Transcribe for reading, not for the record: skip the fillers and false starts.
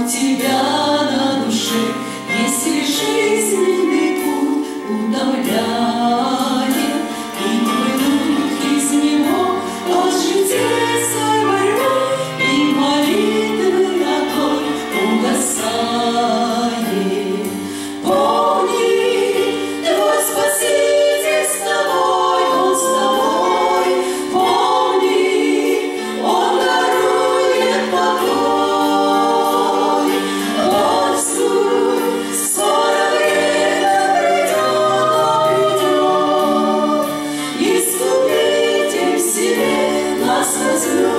у тебя на душе, если жизненный путь утомляет, и твой дух из него от житейской борьбы и молитвы огонь угасает. Помни, твой Спаситель с тобой, Он с тобой. Помни, Он дарует покой. Бодрствуй, скоро время придет. Искупитель в себе нас возлюбит.